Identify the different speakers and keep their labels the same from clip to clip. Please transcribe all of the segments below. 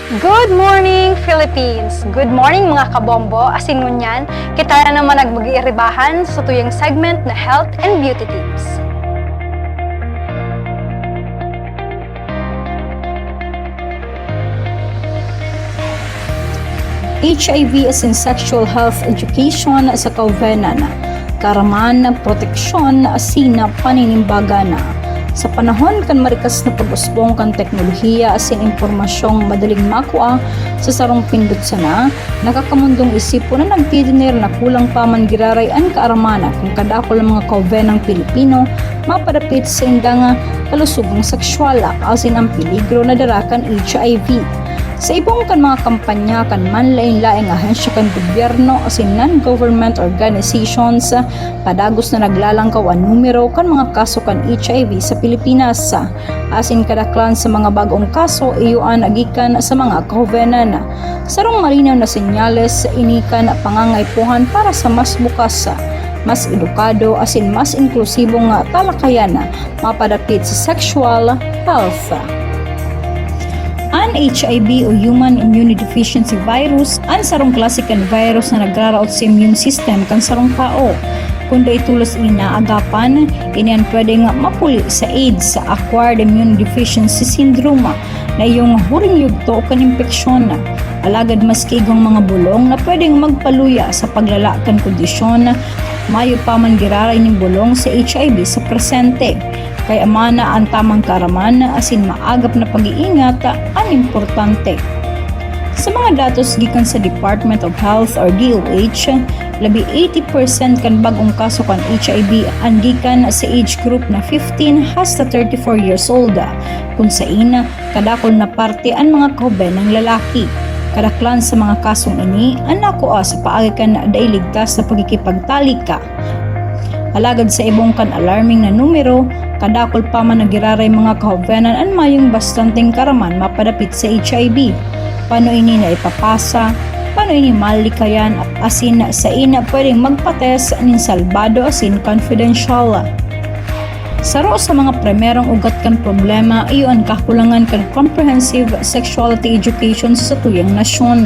Speaker 1: Good morning, Philippines! Good morning mga kabombo! Asin ngunyan, kita na naman nagmag-iiribahan sa tuyang segment na Health and Beauty Tips.
Speaker 2: HIV as in sexual health education sa kauvenan, karaman, proteksyon, asin paninimbaga na. Sa panahon kan marikas na pag-usbong kan teknolohiya asin impormasyong madaling makuha sa sarong pindot sana, nakakamundong isipo na nagtidiner na kulang pa man giraray ang kaaramana kung kadakol ang mga kauvenang Pilipino mapadapit sa indang kalusugang sexual asin ang peligro na darakan HIV. Sa ibong kan mga kampanya kan manlain-laing ahensya kan gobyerno asin non-government organizations, padagos na naglalangkaw ang numero kan mga kaso kan HIV sa Pilipinas. Asin kadaklan sa mga bagong kaso iyuan agikan sa mga kauvenan. Sarong malinaw na senyales inikan pangangaipuhan para sa mas bukas, mas edukado asin mas inklusibong talakayan mapadapit sa sexual health. Ang HIV o Human Immunodeficiency Virus, ang sarong klase kan virus na nagraraot sa immune system kan sarong tao. Kung itulos inaagapan, iniyan pwedeng mapuli sa AIDS, sa Acquired Immunodeficiency Syndrome, na iyong huring yugto o kanimpeksyon. Alagad maski igong mga bulong na pwedeng magpaluya sa paglalakan kondisyon, mayo pa man giraray ng bulong sa HIV sa presente. Kaya amana ang tamang karaman asin maagap na pag-iingat ang importante. Sa mga datos gikan sa Department of Health or DOH, labi 80% kan bagong kaso kan HIV ang gikan sa age group na 15 hasta 34 years old, kung sain kadakol na parte ang mga kaubenang lalaki. Kadaklan sa mga kasong ini ang nakuha sa paagi kan dai ligtas na pagkikipagtalika. Alagad sa ibong kan alarming na numero, kadakol pa man nagiraray mga kauvenan ang mayong bastanteng karaman mapadapit sa HIV. Paano ini na ipapasa, paano ini malikayan, asin sa ina pwedeng magpates nin salbado asin confidential. Saro sa mga primerong ugat kan problema, iyon kakulangan kan comprehensive sexuality education sa tuyang nasyon.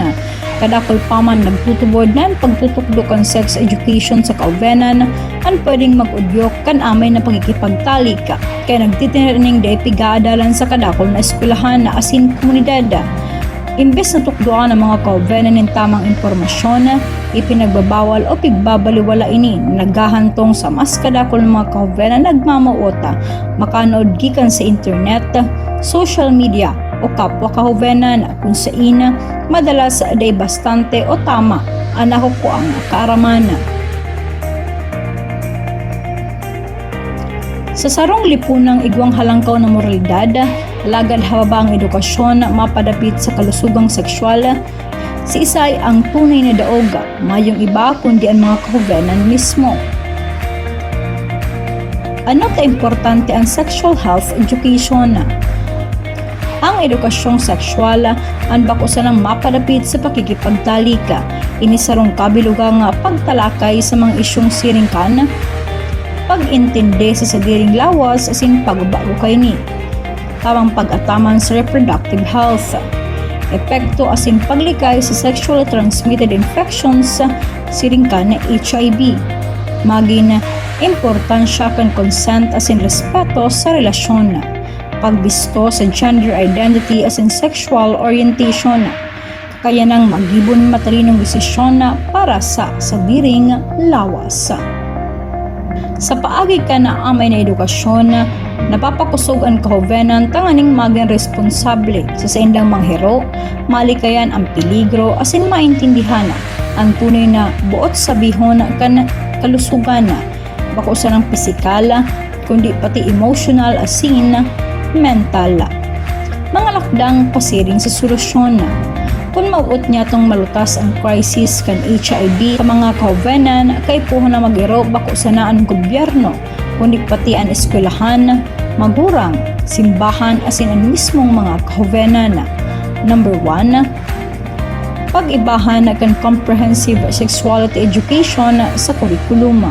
Speaker 2: Kadakol pa man nagtutubod na pagtutukdo kan sex education sa kauvenan, ang pwedeng mag-udyok kan amay na pagkikipagtalika. Kaya nagtitiniring day pigadalan sa kadakol na eskwelahan na asin komunidad. Imbes na tukdoan ng mga kauvenan ng tamang impormasyon, ipinagbabawal o pigbabaliwala ini, naghahantong sa mas kadakol ng mga kauvenan nagmamauota, makanood gikan sa internet, social media o kapwa kauvenan kung saina madalas day bastante o tama ang nakukuha ang kaaramana. Sa sarong lipunang igwang halangkaw na moralidad, lagad hababa ang edukasyon mapadapit sa kalusugang sexual, si isay ang tunay na daog, mayong iba kundi ang mga kauvenan mismo. Ano ka importante ang sexual health education? Ang edukasyong sexual ang bakusan ng mapadapit sa pakikipagtalika, inisarong kabilugang pagtalakay sa mga isyong siringkan, pag-intindi sa sadiring lawas asin pagbago kay ni, tamang pag-ataman sa reproductive health, epekto asin paglikay sa sexually transmitted infections siringkan na HIV, maging importansya kan consent asin respeto sa relasyon, pagbisto sa gender identity asin sexual orientation, kaya nang magibon matalinong desisyon para sa sadiring lawas. Sa paagi ka na amay na edukasyon, napapakusog ang kauvenan tanganing maging responsable sa indang manghero, malikayan ang peligro asin maintindihan ang tunay na buot sabihon kan kalusugan, bakusan ng pisikal kundi pati emotional asin mental. Mga lakdang pasiring sa solusyon. Kung mauot niya tong malutas ang crisis kan HIV sa mga kauvenan, kay puho na mag-iro bako sana ang gobyerno, kundi pati ang eskwelahan, magurang, simbahan asin ang mismong mga kauvenan. Number 1, pag-ibahan kan comprehensive sexuality education sa kurikulum.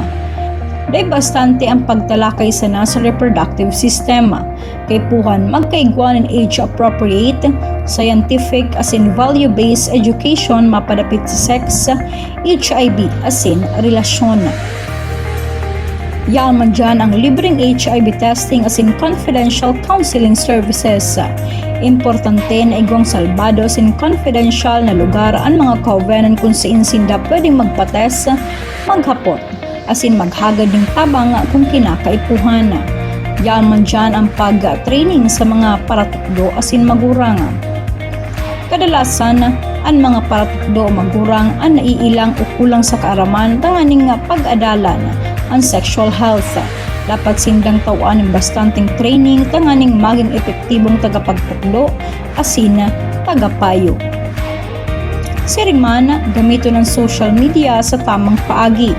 Speaker 2: Dahil bastante ang pagtalakay sana sa reproductive system. Kay puhan magkaigwan and age-appropriate scientific as in value-based education mapadapit sa sex, HIV as in relasyon. Yaman dyan ang libreng HIV testing as in confidential counseling services. Importante na igong salbado as in confidential na lugar ang mga covenant kung saan sinda pwedeng magpates, maghapot, as in maghagad ng tabang kung kinakaipuhan. Yaman dyan ang pag-training sa mga paratukdo as in magurang. Kadalasan, ang mga paratukdo o magurang ang naiilang o kulang sa kaaraman tanganing pag-adalan ang sexual health. Dapat sindang tawaan ng bastanteng training tanganing maging epektibong tagapagtukdo asin tagapayo. Siringman, gamito ng social media sa tamang paagi.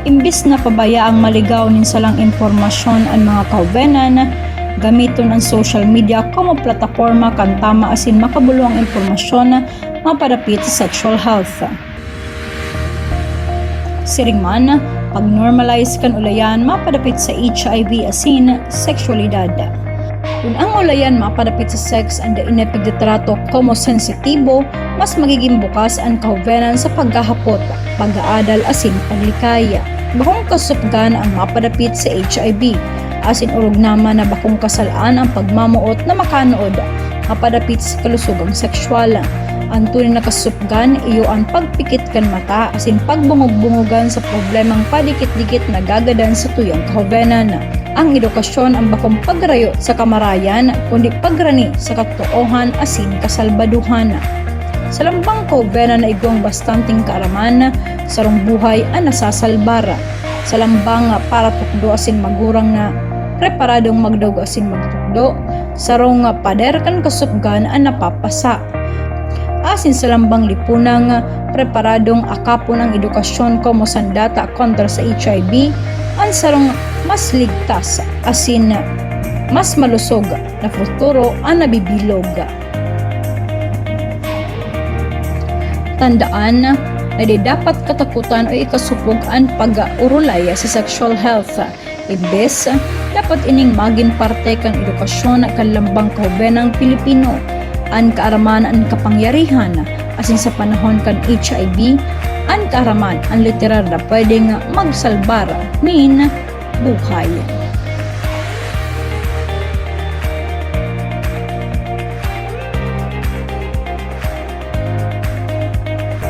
Speaker 2: Imbis na pabayaang maligaw nin salang impormasyon ang mga kaubenan, gamiton ang social media como plataforma kan tama asin makabuluang impormasyon mapadapit sa sexual health. Siringman, pag-normalize kan ulayan mapadapit sa HIV asin sexualidad. Kung ang ulayan mapadapit sa sex ang inepigdetrato como sensitibo, mas magiging bukas ang kauvenan sa paghahapot, pag-aadal asin paglikaya. Bakong kasupgan ang mapadapit sa HIV, asin urog naman na bakong kasalaan ang pagmamuot na makanood, mapadapit sa kalusugang sexual. Ang tunay na kasupgan iyo ang pagpikit kan mata asin pagbungog-bungogan sa problemang padikit-dikit na gagadan sa tuyang kauvenan. Ang edukasyon ang bakong pagrayo sa kamarayan kundi pagrani sa katoohan asin kasalbaduhan. Sa lambang kauvenan na igong bastanting kaaraman, sarong buhay ang nasasalbara. Sa lambang para tukdo asin magurang na preparadong magdog asin magtukdo, sarong pader kan kasupgan ang napapasa. Asin sa lambang lipunang preparadong akapo ng edukasyon como sandata kontra sa HIV, ang sarong mas ligtas asin mas malusog na futuro ang nabibilog. Tandaan na di dapat katakutan o ikasupog ang pag-urulay sa sexual health. Imbes, dapat ining maging parte kang edukasyon kan lambang kaubenang Pilipino. Ang kaaraman ang kapangyarihan asin sa panahon kan HIV, ang kaaraman ang literal na pwedeng magsalbar nin buhay.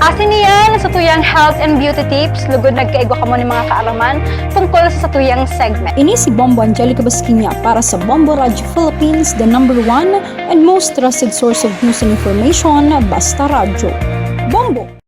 Speaker 1: Asin niyan sa tuyang health and beauty tips, lugod nagkaigo ka mo ni mga kaaraman tungkol sa tuyang segment.
Speaker 2: Ini si Bombo Angelica Basquinya para sa Bombo Radio Philippines, the #1 and most trusted source of news and information, Basta Radio. Bombo!